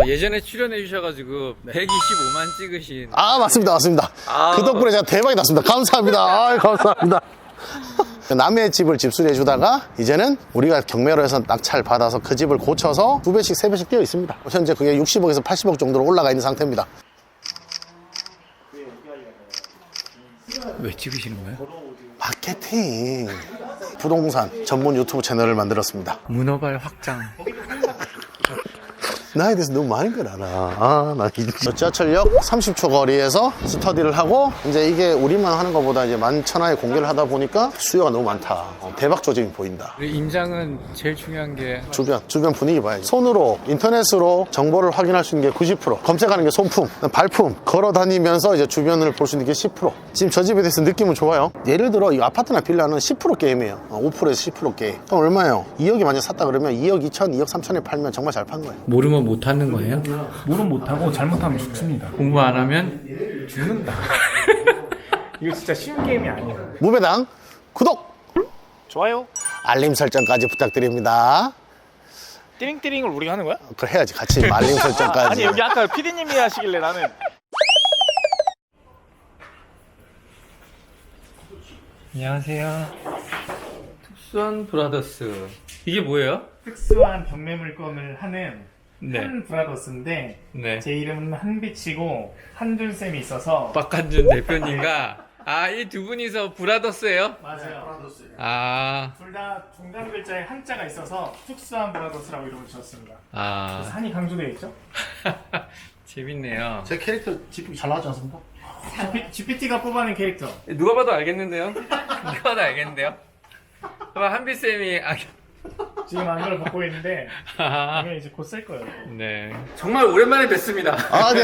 예전에 출연해 주셔가지고 125만 찍으신. 아, 맞습니다. 그 덕분에 제가 대박이 났습니다. 감사합니다. 아, 감사합니다. 남의 집을 집수리해 주다가 이제는 우리가 경매로 해서 낙찰 받아서 그 집을 고쳐서 2배씩 3배씩 뛰어 있습니다. 현재 그게 60억에서 80억 정도로 올라가 있는 상태입니다. 왜 찍으시는 거예요? 마케팅. 부동산 전문 유튜브 채널을 만들었습니다. 문어발 확장. 나에 대해서 너무 많은 걸 알아. 나 지하철역 30초 거리에서 스터디를 하고, 이제 이게 우리만 하는 것보다 이제 만천하에 공개를 하다 보니까 수요가 너무 많다. 대박 조짐이 보인다. 우리 임장은 제일 중요한 게 주변 분위기 봐야지. 손으로, 인터넷으로 정보를 확인할 수 있는 게 90%, 검색하는 게 손품, 발품, 걸어 다니면서 이제 주변을 볼 수 있는 게 10%. 지금 저 집에 대해서 느낌은 좋아요. 예를 들어 이 아파트나 빌라는 10% 게임이에요. 5%에서 10% 게임. 그럼 얼마예요? 2억이 만약 샀다 그러면 2억 2천, 2억 3천에 팔면 정말 잘 판 거예요. 모르면 못하는 거예요? 모르면 못하고 잘못하면 죽습니다. 공부 안 하면 죽는다. 이거 진짜 쉬운 게임이 아니에요. 무배당 구독, 좋아요. 알림 설정까지 부탁드립니다. 띠링띠링을 우리가 하는 거야? 그걸 해야지, 같이 알림 설정까지. 아니 여기 아까 피디님이 하시길래 나는. 안녕하세요. 특수한 브라더스. 이게 뭐예요? 특수한 경매 물건을 하는 네. 한 브라더스인데 네. 제 이름은 한빛이고 한준쌤이 있어서 박한준 대표님과 이 두 분이서 브라더스예요? 맞아요. 아, 둘 다 중간 글자에 한자가 있어서 특수한 브라더스라고 이름을 지었습니다. 아, 산이 강조되어 있죠? 재밌네요. 제 캐릭터 집이 잘 나왔지 않습니까? GPT가 뽑아낸 캐릭터. 누가 봐도 알겠는데요? 누가 봐도 알겠는데요? 그럼 한비쌤이, 지금 안경을 벗고 있는데 안경 이제 곧 쓸 거예요. 네. 정말 오랜만에 뵙습니다. 네.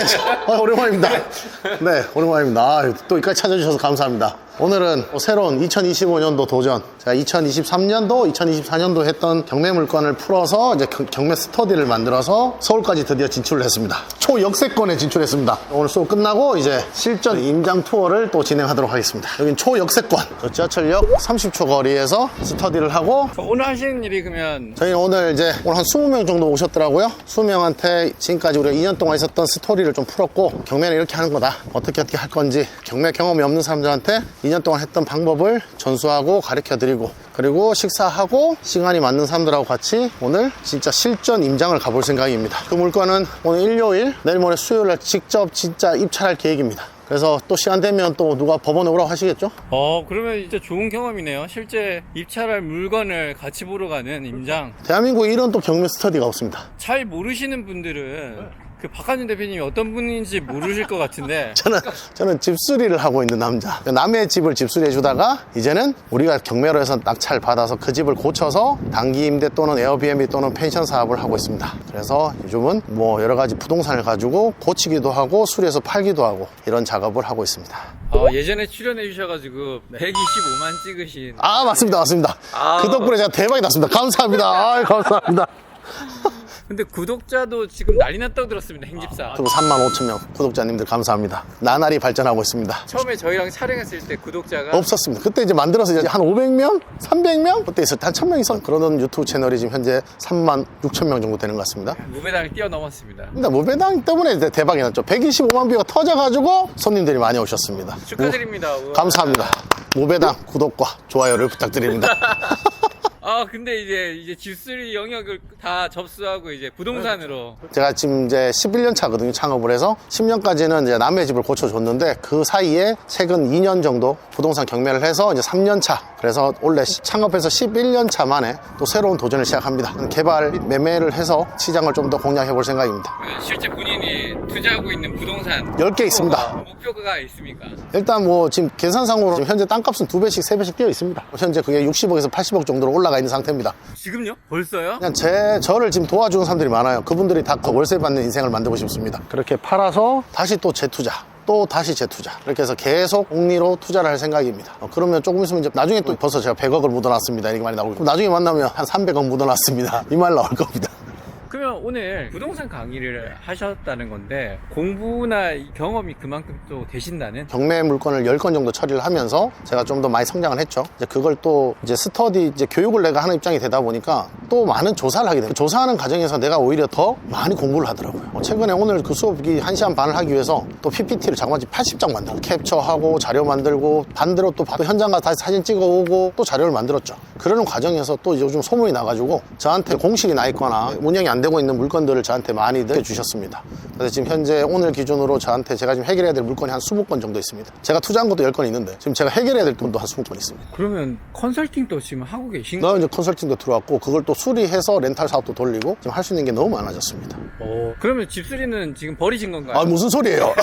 오랜만입니다. 네, 오랜만입니다. 또 여기까지 찾아주셔서 감사합니다. 오늘은 새로운 2025년도 도전. 제가 2023년도, 2024년도 했던 경매 물건을 풀어서 이제 경매 스터디를 만들어서 서울까지 드디어 진출을 했습니다. 초역세권에 진출했습니다. 오늘 수업 끝나고 이제 실전 임장 투어를 또 진행하도록 하겠습니다. 여긴 초역세권. 지하철역 30초 거리에서 스터디를 하고, 오늘 하시는 일이 그러면 저희는 오늘 한 20명 정도 오셨더라고요. 20명한테 지금까지 우리가 2년 동안 있었던 스토리를 좀 풀었고, 경매는 이렇게 하는 거다, 어떻게 할 건지, 경매 경험이 없는 사람들한테 2년 동안 했던 방법을 전수하고 가르쳐 드리고, 그리고 식사하고 시간이 맞는 사람들하고 같이 오늘 진짜 실전 임장을 가볼 생각입니다. 그 물건은 오늘 일요일, 내일 모레 수요일날 직접 진짜 입찰할 계획입니다. 그래서 또 시간 되면 또 누가 법원에 오라고 하시겠죠? 그러면 진짜 좋은 경험이네요. 실제 입찰할 물건을 같이 보러 가는 임장. 대한민국에 이런 또 경매 스터디가 없습니다. 잘 모르시는 분들은 그 박한준 대표님이 어떤 분인지 모르실 것 같은데 저는 집수리를 하고 있는 남자. 남의 집을 집수리해 주다가 이제는 우리가 경매로 해서 낙찰 받아서 그 집을 고쳐서 단기 임대 또는 에어비앤비 또는 펜션 사업을 하고 있습니다. 그래서 요즘은 뭐 여러 가지 부동산을 가지고 고치기도 하고 수리해서 팔기도 하고 이런 작업을 하고 있습니다. 예전에 출연해 주셔가지고 125만 찍으신. 아, 맞습니다. 그 덕분에 제가 대박이 났습니다. 감사합니다. 아, 감사합니다. 근데 구독자도 지금 난리 났다고 들었습니다. 행집사. 35,000명 구독자님들 감사합니다. 나날이 발전하고 있습니다. 처음에 저희랑 촬영했을 때 구독자가 없었습니다. 그때 이제 만들어서 이제 한 500명? 300명? 그때 있을 때 한 1000명 이상 그러던 유튜브 채널이 지금 현재 36,000명 정도 되는 것 같습니다. 무배당을 뛰어넘었습니다. 근데 무배당 때문에 이제 대박이 났죠. 125만 뷰가 터져가지고 손님들이 많이 오셨습니다. 축하드립니다. 우와. 감사합니다. 무배당 구독과 좋아요를 부탁드립니다. 근데 이제 집수리 영역을 다 접수하고 이제 부동산으로. 제가 지금 이제 11년 차거든요, 창업을 해서. 10년까지는 이제 남의 집을 고쳐줬는데, 그 사이에 최근 2년 정도 부동산 경매를 해서 이제 3년 차. 그래서 원래 창업해서 11년 차 만에 또 새로운 도전을 시작합니다. 개발, 매매를 해서 시장을 좀 더 공략해 볼 생각입니다. 실제 본인이 투자하고 있는 부동산 10개 있습니다. 목표가 있습니까? 일단 뭐 지금 계산상으로 지금 현재 땅값은 2배씩, 3배씩 뛰어 있습니다. 현재 그게 60억에서 80억 정도로 올라가 있는 상태입니다. 지금요? 벌써요? 그냥 저를 지금 도와주는 사람들이 많아요. 그분들이 다 월세 받는 인생을 만들고 싶습니다. 그렇게 팔아서 다시 또 재투자, 또 다시 재투자, 이렇게 해서 계속 복리로 투자를 할 생각입니다. 그러면 조금 있으면 이제 나중에 또 벌써 제가 100억을 묻어놨습니다, 이렇게 많이 나오고, 그럼 나중에 만나면 한 300억 묻어놨습니다, 이 말 나올 겁니다. 그러면 오늘 부동산 강의를 하셨다는 건데 공부나 이 경험이 그만큼 또 되신다는? 경매 물건을 10건 정도 처리를 하면서 제가 좀 더 많이 성장을 했죠. 이제 그걸 또 이제 스터디 이제 교육을 내가 하는 입장이 되다 보니까 또 많은 조사를 하게 돼요. 조사하는 과정에서 내가 오히려 더 많이 공부를 하더라고요. 최근에 오늘 그 수업이 1시간 반을 하기 위해서 또 PPT를 자그마치 80장 만들고 캡처하고 자료 만들고 반대로 또 현장 가서 다시 사진 찍어오고 또 자료를 만들었죠. 그러는 과정에서 또 요즘 소문이 나가지고 저한테 공실이 나 있거나 운영이 안 되고 있는 물건들을 저한테 많이들 주셨습니다. 그래서 지금 현재 오늘 기준으로 저한테 제가 지금 해결해야 될 물건이 한 20건 정도 있습니다. 제가 투자한 것도 10건 있는데 지금 제가 해결해야 될 돈도 한 20건 있습니다. 그러면 컨설팅도 지금 하고 계신 나 이제 컨설팅도 들어왔고 그걸 또 수리해서 렌탈 사업도 돌리고 지금 할 수 있는 게 너무 많아졌습니다. 그러면 집수리는 지금 버리신 건가요? 아 무슨 소리예요?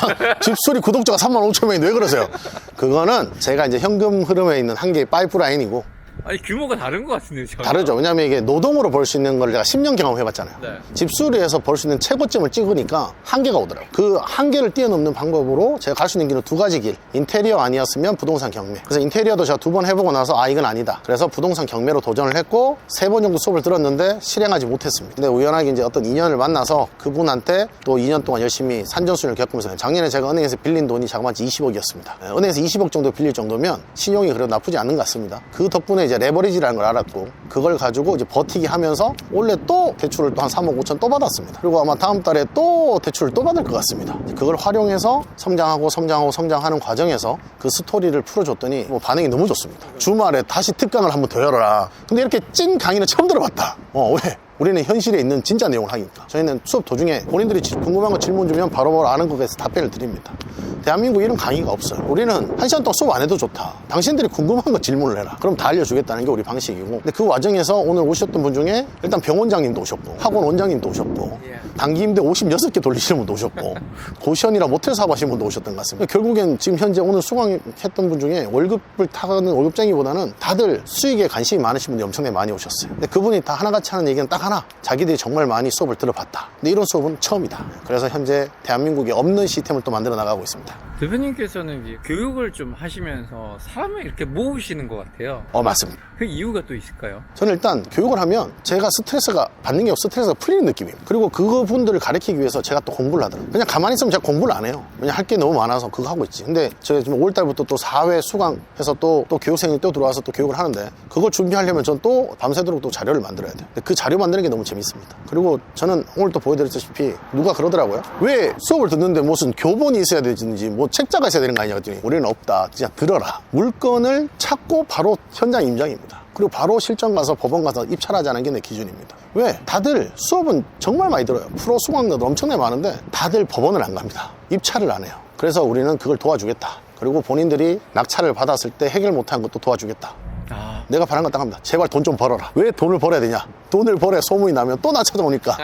집수리 구독자가 35,000명인데 왜 그러세요? 그거는 제가 이제 현금 흐름에 있는 한 개의 파이프라인이고 아니 규모가 다른 것 같은데요. 전혀? 다르죠. 왜냐면 이게 노동으로 벌 수 있는 걸 제가 10년 경험해봤잖아요. 네. 집수리에서 벌 수 있는 최고점을 찍으니까 한계가 오더라고요. 그 한계를 뛰어넘는 방법으로 제가 갈 수 있는 길은 두 가지 길. 인테리어 아니었으면 부동산 경매. 그래서 인테리어도 제가 2번 해보고 나서 이건 아니다. 그래서 부동산 경매로 도전을 했고 3번 정도 수업을 들었는데 실행하지 못했습니다. 근데 우연하게 이제 어떤 인연을 만나서 그분한테 또 2년 동안 열심히 산전수전을 겪으면서 작년에 제가 은행에서 빌린 돈이 자그마치 20억이었습니다. 은행에서 20억 정도 빌릴 정도면 신용이 그래도 나쁘지 않은 것 같습니다. 그 덕분에 이제 레버리지라는 걸 알았고 그걸 가지고 이제 버티기 하면서 원래 또 대출을 또 한 3억 5천 또 받았습니다. 그리고 아마 다음 달에 또 대출을 또 받을 것 같습니다. 그걸 활용해서 성장하는 과정에서 그 스토리를 풀어줬더니 뭐 반응이 너무 좋습니다. 주말에 다시 특강을 한번 더 열어라. 근데 이렇게 찐 강의는 처음 들어봤다. 왜? 우리는 현실에 있는 진짜 내용을 하니까. 저희는 수업 도중에 본인들이 궁금한 거 질문 주면 바로바로 아는 것에 대해서 답변을 드립니다. 대한민국에 이런 강의가 없어요. 우리는 1시간 동안 수업 안 해도 좋다. 당신들이 궁금한 거 질문을 해라. 그럼 다 알려주겠다는 게 우리 방식이고. 근데 그 과정에서 오늘 오셨던 분 중에 일단 병원장님도 오셨고 학원 원장님도 오셨고 단기 임대 56개 돌리시는 분도 오셨고 고시원이나 모텔 사업하시는 분도 오셨던 것 같습니다. 결국엔 지금 현재 오늘 수강했던 분 중에 월급을 타가는 월급쟁이보다는 다들 수익에 관심이 많으신 분들이 엄청나게 많이 오셨어요. 근데 그분이 다 하나같이 하는 얘기는 딱 하나. 자기들이 정말 많이 수업을 들어봤다. 근데 이런 수업은 처음이다. 그래서 현재 대한민국에 없는 시스템을 또 만들어 나가고 있습니다. 대표님께서는 이제 교육을 좀 하시면서 사람을 이렇게 모으시는 것 같아요. 맞습니다. 그 이유가 또 있을까요? 저는 일단 교육을 하면 제가 스트레스가 받는 게 없고 스트레스가 풀리는 느낌입니다. 그리고 그분들을 가르치기 위해서 제가 또 공부를 하더라고요. 그냥 가만히 있으면 제가 공부를 안 해요. 왜냐면 할 게 너무 많아서 그거 하고 있지. 근데 제가 지금 5월달부터 또 4회 수강해서 또 교육생이 또 들어와서 또 교육을 하는데 그거 준비하려면 전 또 밤새도록 또 자료를 만들어야 돼요. 근데 그 자료 만드는 게 너무 재밌습니다. 그리고 저는 오늘 또 보여드렸다시피 누가 그러더라고요. 왜 수업을 듣는데 무슨 교본이 있어야 되는지 뭐 책자가 있어야 되는 거 아니냐 그랬더니 우리는 없다. 진짜 들어라. 물건을 찾고 바로 현장 임장입니다. 그리고 바로 실전 가서 법원 가서 입찰하자는 게 내 기준입니다. 왜? 다들 수업은 정말 많이 들어요. 프로 수강자들 엄청나게 많은데 다들 법원을 안 갑니다. 입찰을 안 해요. 그래서 우리는 그걸 도와주겠다. 그리고 본인들이 낙찰을 받았을 때 해결 못한 것도 도와주겠다. 내가 바란 건 딱 합니다. 제발 돈 좀 벌어라. 왜 돈을 벌어야 되냐? 돈을 벌어야 소문이 나면 또 나 찾아오니까.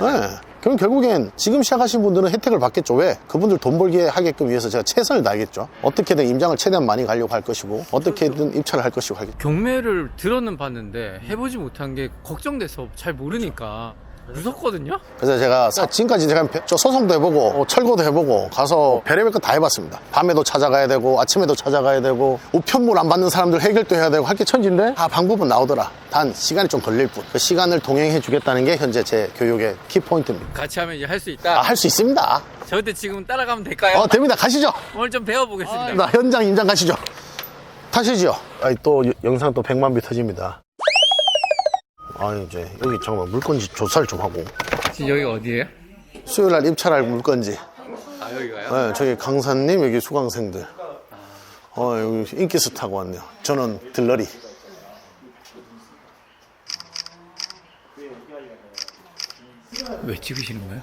네. 그럼 결국엔 지금 시작하신 분들은 혜택을 받겠죠. 왜? 그분들 돈 벌게 하게끔 위해서 제가 최선을 다하겠죠. 어떻게든 임장을 최대한 많이 가려고 할 것이고 어떻게든 입찰을 할 것이고 하겠죠. 경매를 들어는 봤는데 해보지 못한 게 걱정돼서 잘 모르니까 무섭거든요? 그래서 제가 지금까지 제가 저 소송도 해보고 철거도 해보고 가서 별의별 거 다 해봤습니다. 밤에도 찾아가야 되고 아침에도 찾아가야 되고 우편물 안 받는 사람들 해결도 해야 되고 할 게 천지인데 방법은 나오더라. 단 시간이 좀 걸릴 뿐. 그 시간을 동행해 주겠다는 게 현재 제 교육의 키포인트입니다. 같이 하면 이제 할 수 있다? 할 수 있습니다. 저한테 지금 따라가면 될까요? 됩니다. 가시죠. 오늘 좀 배워보겠습니다. 나 현장 임장 가시죠. 타시죠. 또 영상 또 100만 뷰 터집니다. 이제 여기 잠깐만 물건지 조사를 좀 하고. 지금 여기가 어디예요? 수요일날 입찰할 물건지. 여기가요? 네, 저기 강사님, 여기 수강생들. 여기 인기 스타고 왔네요. 저는 들러리. 왜 찍으시는 거예요?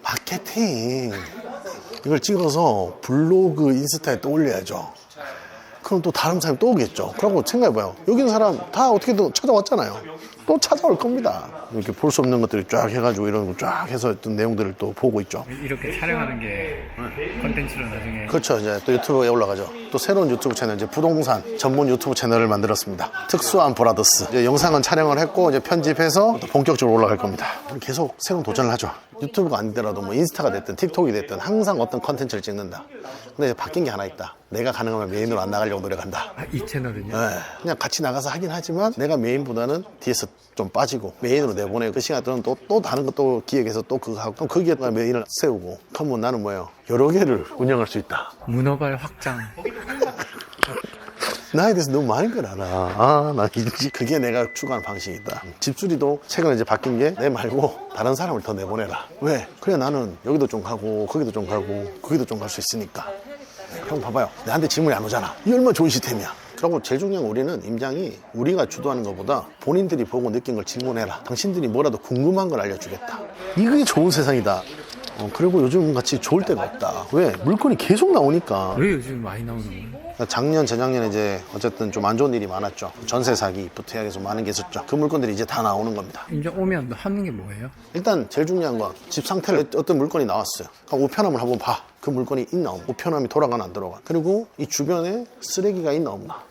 마케팅. 이걸 찍어서 블로그, 인스타에 또 올려야죠. 그럼 또 다른 사람이 또 오겠죠. 그러고 생각해봐요. 여기 있는 사람 다 어떻게든 찾아왔잖아요. 또 찾아올 겁니다. 이렇게 볼 수 없는 것들을 쫙 해가지고 이런 거 쫙 해서 어떤 내용들을 또 보고 있죠. 이렇게 촬영하는 게 컨텐츠로 나중에. 그렇죠. 이제 또 유튜브에 올라가죠. 또 새로운 유튜브 채널, 이제 부동산 전문 유튜브 채널을 만들었습니다. 특수한 브라더스. 이제 영상은 촬영을 했고 이제 편집해서 또 본격적으로 올라갈 겁니다. 계속 새로운 도전을 하죠. 유튜브가 아니더라도 뭐 인스타가 됐든 틱톡이 됐든 항상 어떤 컨텐츠를 찍는다. 근데 이제 바뀐 게 하나 있다. 내가 가능하면 메인으로 안 나가려고 노력한다. 아, 이 채널은요? 네, 그냥 같이 나가서 하긴 하지만 내가 메인보다는 뒤에서 좀 빠지고 메인으로 내보내고 그 시간 동안 또 다른 것도 기획해서 또 그거 하고 그럼 거기에 메인을 세우고 그러면 나는 뭐예요? 여러 개를 운영할 수 있다. 문어발 확장. 나에 대해서 너무 많은 걸 알아. 나 그게 내가 추구하는 방식이다. 집수리도 최근에 이제 바뀐 게 내 말고 다른 사람을 더 내보내라. 왜? 그래 나는 여기도 좀 가고 거기도 좀 가고 거기도 좀 갈 수 있으니까. 형 봐봐요. 내한테 질문이 안 오잖아. 이 얼마나 좋은 시스템이야. 그리고 제일 중요한 건 우리는 임장이 우리가 주도하는 것보다 본인들이 보고 느낀 걸 질문해라. 당신들이 뭐라도 궁금한 걸 알려주겠다. 이게 좋은 세상이다. 그리고 요즘 같이 좋을 때가 없다. 왜? 물건이 계속 나오니까. 왜 요즘 많이 나오는 거예요? 작년, 재작년에 이제 어쨌든 좀 안 좋은 일이 많았죠. 전세 사기부터 해서 많은 게 있었죠. 그 물건들이 이제 다 나오는 겁니다. 이제 오면 하는 게 뭐예요? 일단 제일 중요한 건 집 상태를 어떤 물건이 나왔어요. 그럼 우편함을 한번 봐. 그 물건이 있나 없나. 우편함이 돌아가나 안 돌아가. 그리고 이 주변에 쓰레기가 있나 없나.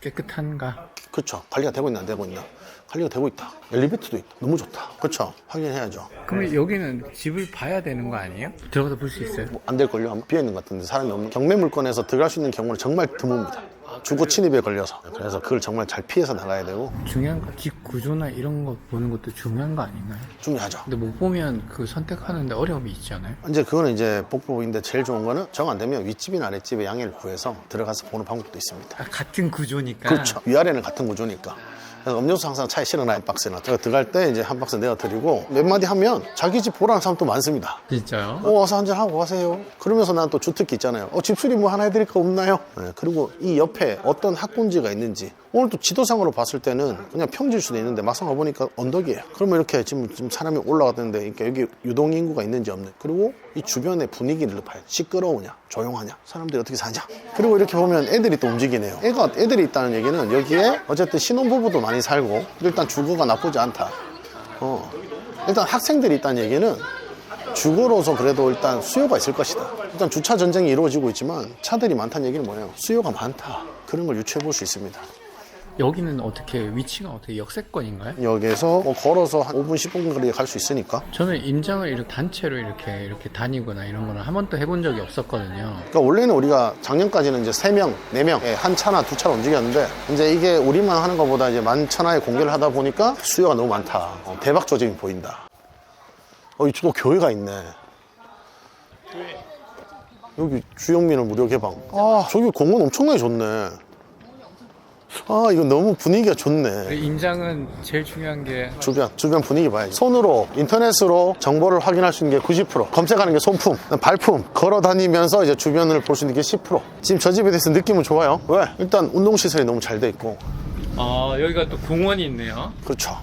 깨끗한가? 그렇죠. 관리가 되고 있나 안 되고 있나. 관리가 되고 있다. 엘리베이터도 있다. 너무 좋다. 그렇죠. 확인해야죠. 그러면 여기는 집을 봐야 되는 거 아니에요? 들어가서 볼 수 있어요? 안 될걸요? 비어있는 것 같은데 사람이 없는 경매 물건에서 들어갈 수 있는 경우는 정말 드뭅니다. 주거 침입에 걸려서. 그래서 그걸 정말 잘 피해서 나가야 되고. 중요한 거, 집 구조나 이런 거 보는 것도 중요한 거 아닌가요? 중요하죠. 근데 못 보면 그 선택하는데 어려움이 있지 않아요? 이제 그거는 이제 복법인데 제일 좋은 거는 정 안 되면 윗집이나 아랫집에 양해를 구해서 들어가서 보는 방법도 있습니다. 아, 같은 구조니까. 그렇죠. 위아래는 같은 구조니까. 그래서 음료수 항상 차에 실어놔, 한 박스나. 제가 들어갈 때 이제 한 박스 내어드리고 몇 마디 하면 자기 집 보라는 사람도 많습니다. 진짜요? 와서 한잔하고 가세요. 그러면서 난 또 주특기 있잖아요. 집수리 뭐 하나 해드릴 거 없나요? 네, 그리고 이 옆에 어떤 학군지가 있는지. 오늘 또 지도상으로 봤을 때는 그냥 평지일 수도 있는데 막상 와보니까 언덕이에요. 그러면 이렇게 지금 사람이 올라갔는데 그러니까 여기 유동인구가 있는지 없는지. 그리고 이 주변의 분위기를 봐요. 시끄러우냐? 조용하냐? 사람들이 어떻게 사냐? 그리고 이렇게 보면 애들이 또 움직이네요. 애들이 있다는 얘기는 여기에 어쨌든 신혼부부도 많이 살고 일단 주거가 나쁘지 않다. 일단 학생들이 있다는 얘기는 주거로서 그래도 일단 수요가 있을 것이다. 일단 주차 전쟁이 이루어지고 있지만 차들이 많다는 얘기는 뭐예요? 수요가 많다. 그런 걸 유추해 볼 수 있습니다. 여기는 어떻게, 위치가 어떻게 역세권인가요? 여기에서 뭐 걸어서 한 5분, 10분 거리에 갈 수 있으니까. 저는 임장을 이렇게 단체로 이렇게 다니거나 이런 거는 한 번도 해본 적이 없었거든요. 그러니까 원래는 우리가 작년까지는 이제 3명, 4명, 한 차나 두 차로 움직였는데 이제 이게 우리만 하는 것보다 이제 만천하에 공개를 하다 보니까 수요가 너무 많다. 대박 조짐이 보인다. 이쪽도 교회가 있네. 여기 주영민은 무료 개방. 저기 공원 엄청나게 좋네. 이거 너무 분위기가 좋네. 임장은 제일 중요한 게 주변 분위기 봐야지. 손으로 인터넷으로 정보를 확인할 수 있는 게 90%, 검색하는 게 손품, 발품, 걸어 다니면서 이제 주변을 볼 수 있는 게 10%. 지금 저 집에 대해서 느낌은 좋아요. 왜? 일단 운동시설이 너무 잘 돼 있고. 여기가 또 공원이 있네요. 그렇죠.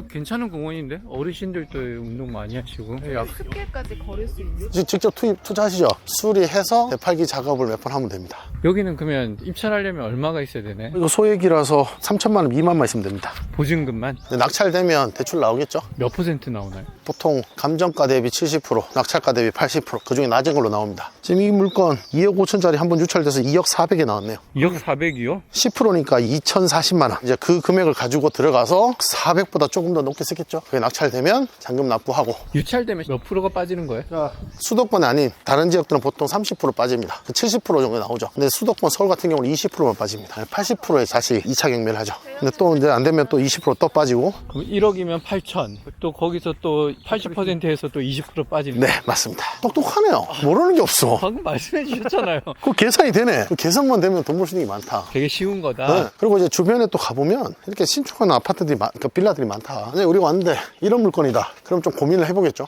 괜찮은 공원인데? 어르신들도 운동 많이 하시고. 습기까지 걸을 수 있는. 직접 투자하시죠. 수리해서 되팔기 작업을 몇 번 하면 됩니다. 여기는 그러면 입찰하려면 얼마가 있어야 되네? 이거 소액이라서 3천만 원 미만만 있으면 됩니다. 보증금만? 근데 낙찰되면 대출 나오겠죠? 몇 % 나오나요? 보통 감정가 대비 70%, 낙찰가 대비 80%, 그 중에 낮은 걸로 나옵니다. 지금 이 물건 2억 5천짜리 한번 유찰돼서 2억 4백에 나왔네요. 2억 400이요? 10%니까 2,040만 원. 이제 그 금액을 가지고 들어가서 400보다 조금 더 높게 쓰겠죠. 그게 낙찰되면 잔금 납부하고. 유찰되면 몇 프로가 빠지는 거예요? 수도권 아닌 다른 지역들은 보통 30% 빠집니다. 70% 정도 나오죠. 근데 수도권 서울 같은 경우는 20%만 빠집니다. 80%에 다시 2차 경매를 하죠. 근데 또 이제 안 되면 또 20% 또 빠지고. 그럼 1억이면 8천. 또 거기서 또 80%에서 또 20% 빠지는 네, 맞습니다. 똑똑하네요. 모르는 게 없어. 방금 말씀해 주셨잖아요. 그 계산이 되네. 그 계산만 되면 돈 벌 수 있는 게 많다. 되게 쉬운 거다. 네. 그리고 이제 주변에 또 가보면 이렇게 신축한 아파트들이 그러니까 빌라들이 많다. 근데 우리가 왔는데 이런 물건이다. 그럼 좀 고민을 해보겠죠.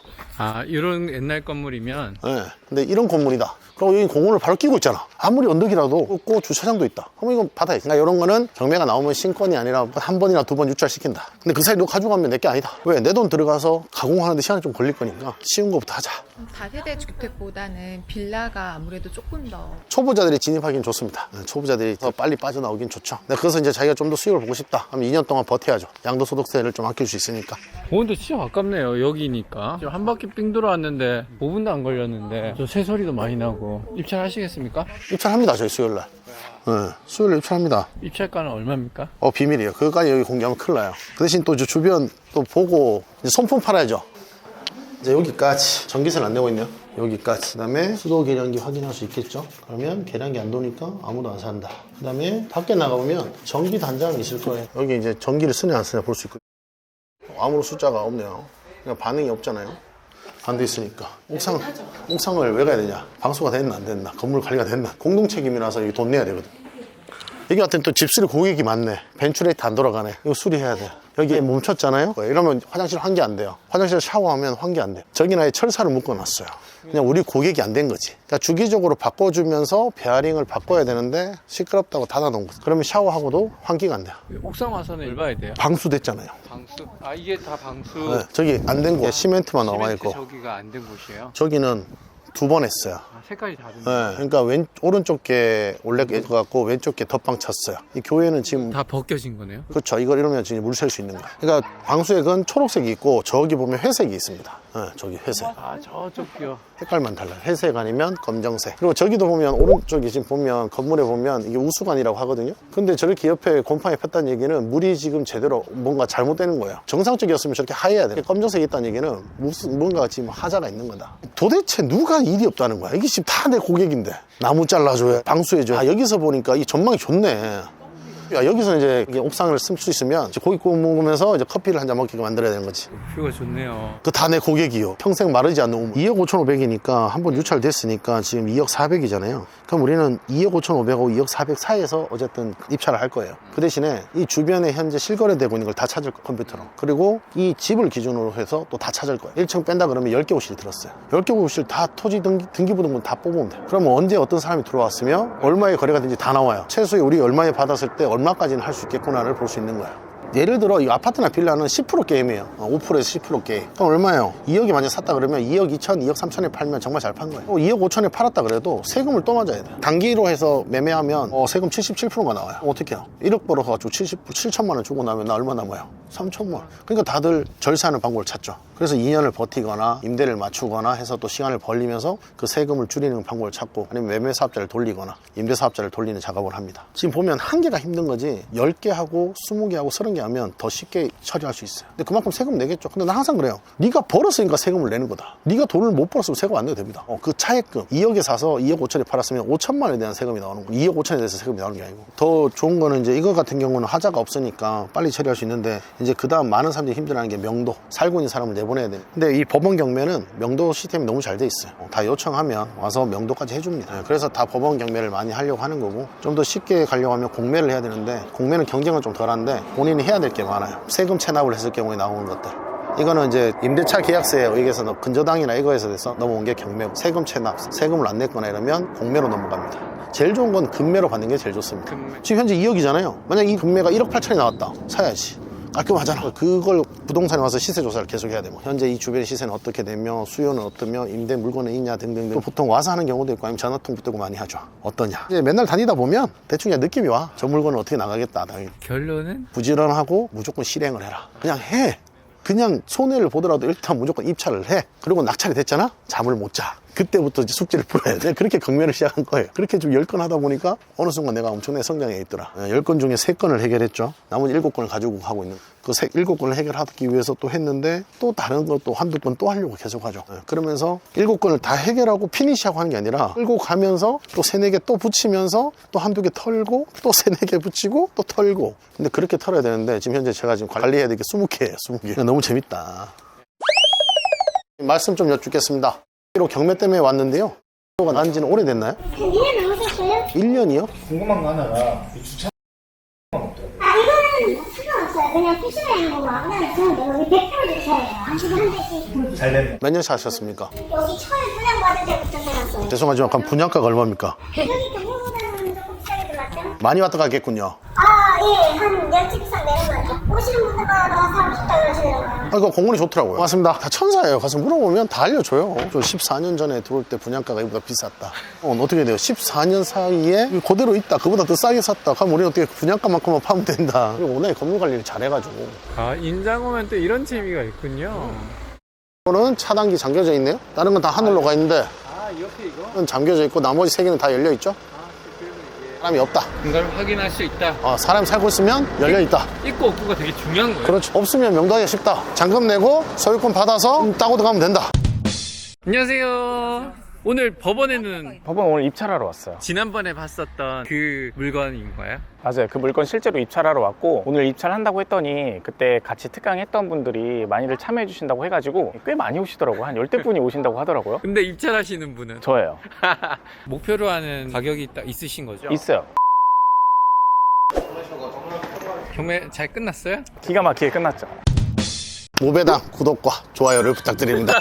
이런 옛날 건물이면. 네. 근데 이런 건물이다. 그리고 여기 공원을 바로 끼고 있잖아. 아무리 언덕이라도 없고 주차장도 있다. 그럼 이건 받아야지. 그러니까 이런 거는 경매가 나오면 신건이 아니라 한 번이나 두 번 유찰시킨다. 근데 그 사이 너 가져가면 내게 아니다. 왜? 내 돈 들어가서 가공하는데 시간이 좀 걸릴 거니까 쉬운 거부터 하자. 다세대 주택보다는 빌라가 아무래도 조금 더. 초보자들이 진입하기는 좋습니다. 초보자들이 더 빨리 빠져나오긴 좋죠. 그래서 이제 자기가 좀 더 수익을 보고 싶다. 그럼 2년 동안 버텨야죠. 양도소득세를 좀 아낄 수 있으니까. 근데 진짜 아깝네요. 여기니까. 지금 한 바퀴 삥 돌아왔는데 5분도 안 걸렸는데 저 새소리도 많이 나고. 입찰하시겠습니까? 입찰합니다. 저희 수요일날. 네, 수요일에 입찰합니다. 입찰가는 얼마입니까? 비밀이에요. 그것까지 여기 공개하면 큰일 나요. 그 대신 또 주변 또 보고 이제 손품 팔아야죠. 이제 여기까지 전기세는 안 내고 있네요. 여기까지. 그 다음에 수도 계량기 확인할 수 있겠죠. 그러면 계량기 안 도니까 아무도 안 산다. 그 다음에 밖에 나가보면 전기 단자는 있을 거예요. 여기 이제 전기를 쓰냐 안 쓰냐 볼 수 있고, 아무런 숫자가 없네요. 그냥 반응이 없잖아요. 안 돼 있으니까. 옥상을 왜 가야 되냐? 방수가 됐나 안 됐나? 건물 관리가 됐나? 공동 책임이라서 여기 돈 내야 되거든. 여기 같은 또 집수리 고객이 많네. 벤츄레이터 안 돌아가네. 이거 수리해야 돼. 여기 멈췄잖아요. 이러면 화장실 환기 안 돼요. 화장실 샤워하면 환기 안 돼. 저기는 아예 철사를 묶어놨어요. 그냥 우리 고객이 안 된 거지. 그러니까 주기적으로 바꿔주면서 베어링을 바꿔야 되는데 시끄럽다고 닫아놓은 거지. 그러면 샤워하고도 환기가 안 돼요. 옥상 와서는 열봐야 돼요. 방수 됐잖아요. 방수? 아, 이게 다 방수. 네, 저기 안 된 곳 시멘트만 남아있고, 저기가 안 된 곳이에요. 저기는 2번 했어요. 아, 색깔이 다른데. 네, 그러니까 오른쪽 게 원래 깨져 갖고 왼쪽 게 덧방 쳤어요. 이 교회는 지금 다 벗겨진 거네요. 그렇죠. 이걸 이러면 지금 물 셀 수 있는 거예요. 그러니까 방수액은 초록색이 있고 저기 보면 회색이 있습니다. 네, 저기 회색. 아, 저쪽이요. 색깔만 달라요. 회색 아니면 검정색. 그리고 저기도 보면 오른쪽에 지금 보면 건물에 보면 이게 우수관이라고 하거든요. 근데 저렇게 옆에 곰팡이 폈다는 얘기는 물이 지금 제대로 뭔가 잘못되는 거예요. 정상적이었으면 저렇게 하얘야 돼요. 검정색이 있다는 얘기는 무슨 뭔가 지금 하자가 있는 거다. 도대체 누가 일이 없다는 거야. 이게 지금 다 내 고객인데 나무 잘라줘요, 방수해줘요. 아, 여기서 보니까 이 전망이 좋네. 야, 여기서 이제 옥상을 쓸 수 있으면 이제 고기 구워 먹으면서 이제 커피를 한 잔 먹게 만들어야 되는 거지. 뷰가 좋네요. 그 다 내 고객이요. 평생 마르지 않는 우물. 2억 5,500이니까 한번 유찰됐으니까 지금 2억 400이잖아요. 그럼 우리는 2억 5,500하고 2억 400 사이에서 어쨌든 입찰을 할 거예요. 그 대신에 이 주변에 현재 실거래되고 있는 걸 다 찾을 거예요, 컴퓨터로. 그리고 이 집을 기준으로 해서 또 다 찾을 거예요. 1층 뺀다 그러면 10개 호실이 들었어요. 10개 호실 다 토지 등기부등본 다 뽑으면 돼요. 그러면 언제 어떤 사람이 들어왔으면 얼마의 거래가 된지 다 나와요. 최소에 우리 얼마에 받았을 때 얼마까지는 할 수 있겠구나를 볼 수 있는 거예요. 예를 들어 이 아파트나 빌라는 10% 게임이에요. 5%에서 10% 게임. 그럼 얼마예요? 2억이 만약 샀다 그러면 2억 2천, 2억 3천에 팔면 정말 잘 판 거예요. 2억 5천에 팔았다 그래도 세금을 또 맞아야 돼요. 단기로 해서 매매하면 세금 77%가 나와요. 어떻게 해요? 1억 벌어가지고 7천만 원 주고 나면 나 얼마 남아요? 3천만 원. 그러니까 다들 절세하는 방법을 찾죠. 그래서 2년을 버티거나 임대를 맞추거나 해서 또 시간을 벌리면서 그 세금을 줄이는 방법을 찾고, 아니면 매매 사업자를 돌리거나 임대 사업자를 돌리는 작업을 합니다. 지금 보면 한 개가 힘든 거지 10개 하고 20개 하고 30개 하면 더 쉽게 처리할 수 있어요. 근데 그만큼 세금 내겠죠. 근데 난 항상 그래요. 네가 벌었으니까 세금을 내는 거다. 네가 돈을 못 벌었으면 세금 안 내도 됩니다. 그 차액금 2억에 사서 2억 5천에 팔았으면 5천만 원에 대한 세금이 나오는 거예요. 2억 5천에 대해서 세금이 나오는 게 아니고. 더 좋은 거는 이제 이거 같은 경우는 하자가 없으니까 빨리 처리할 수 있는데, 이제 그 다음 많은 사람들이 힘들어하는 게 명도. 살고 있는 사람을 내보내야 돼요. 근데 이 법원 경매는 명도 시스템이 너무 잘 돼 있어요. 다 요청하면 와서 명도까지 해줍니다. 그래서 다 법원 경매를 많이 하려고 하는 거고, 좀 더 쉽게 가려고 하면 공매를 해야 되는데, 공매는 경쟁은 좀 덜한데 본인이 해야 될 게 많아요. 세금 체납을 했을 경우에 나오는 것들. 이거는 이제 임대차 계약서에 의해서 근저당이나 이거에서 돼서 넘어온 게 경매고, 세금 체납, 세금을 안 냈거나 이러면 공매로 넘어갑니다. 제일 좋은 건 금매로 받는 게 제일 좋습니다. 지금 현재 2억이잖아요. 만약 이 금매가 1억 8천이 나왔다. 사야지. 깔끔하잖아. 그걸 부동산에 와서 시세 조사를 계속 해야 돼. 뭐 현재 이 주변의 시세는 어떻게 되며, 수요는 어떠며, 임대 물건은 있냐 등등등. 또 보통 와서 하는 경우도 있고, 아니면 전화통 붙들고 많이 하죠. 어떠냐. 이제 맨날 다니다 보면 대충 그냥 느낌이 와. 저 물건은 어떻게 나가겠다. 결론은? 부지런하고 무조건 실행을 해라. 그냥 해. 그냥 손해를 보더라도 일단 무조건 입찰을 해. 그리고 낙찰이 됐잖아? 잠을 못 자. 그때부터 이제 숙제를 풀어야 돼. 그렇게 경매를 시작한 거예요. 그렇게 좀 10건 하다 보니까 어느 순간 내가 엄청나게 성장해 있더라. 10건 중에 3건을 해결했죠. 나머지 7건을 가지고 하고 있는. 그 7건을 해결하기 위해서 또 했는데, 또 다른 것도 한두 건 또 하려고 계속 하죠. 그러면서 7건을 다 해결하고 피니시하고 하는 게 아니라, 끌고 가면서 또 3, 4개 또 붙이면서 또 한두 개 털고 또 3, 4개 붙이고 또 털고. 근데 그렇게 털어야 되는데, 지금 현재 제가 지금 관리해야 될 게 20개예요. 20개. 너무 재밌다. 말씀 좀 여쭙겠습니다. 경매 때문에 왔는데요. 난 지는 오래됐나요? 1년 넘으셨어요? 1년이요? 궁금한 거 하나가 이 주차 없더라고요. 이거는 상관없어요. 그냥 피시하는 거만 그냥 저는 내가 우리 100% 주차예요. 안시고 한 대씩. 잘 됐네. 몇 년 사셨습니까? 여기 처음 분양받을 때부터 살았어요. 죄송하지만 그럼 분양가가 얼마입니까? 여기 경매보다는 조금 비싸게 들어왔죠? 많이 왔다 가겠군요. 예. 한 10집 이상 내는 거죠. 오시는 분들마다 사고 싶다 그러시더라고요. 이거 공원이 좋더라고요. 맞습니다. 다 천사예요. 가서 물어보면 다 알려줘요. 저 14년 전에 들어올 때 분양가가 이보다 비쌌다. 어떻게 돼요? 14년 사이에 그대로 있다. 그보다 더 싸게 샀다. 그럼 우리는 어떻게 분양가만큼만 파면 된다. 그리고 워낙에 건물 관리를 잘해가지고. 아, 인장 오면 또 이런 재미가 있군요. 이거는 차단기 잠겨져 있네요. 다른 건 다 하늘로 가 있는데, 아, 옆에 이거? 이건 잠겨져 있고 나머지 3개는 다 열려 있죠. 아, 그래서 이게. 사람이 없다. 그걸 확인할 수 있다. 사람이 살고 있으면 열려있다. 있고 없고가 되게 중요한 거예요. 그렇죠. 없으면 명도하기가 쉽다. 잔금 내고 소유권 받아서 따고 들어가면 된다. 안녕하세요. 오늘 법원에는 법원 오늘 입찰하러 왔어요. 지난번에 봤었던 그 물건인 거예요? 맞아요. 그 물건 실제로 입찰하러 왔고 오늘 입찰한다고 했더니 그때 같이 특강했던 분들이 많이들 참여해 주신다고 해가지고 꽤 많이 오시더라고요. 한 10대 분이 오신다고 하더라고요. 근데 입찰하시는 분은 저예요. 목표로 하는 가격이 있으신 거죠? 있어요. 경매 잘 끝났어요? 기가 막히게 끝났죠. 모배당 구독과 좋아요를 부탁드립니다.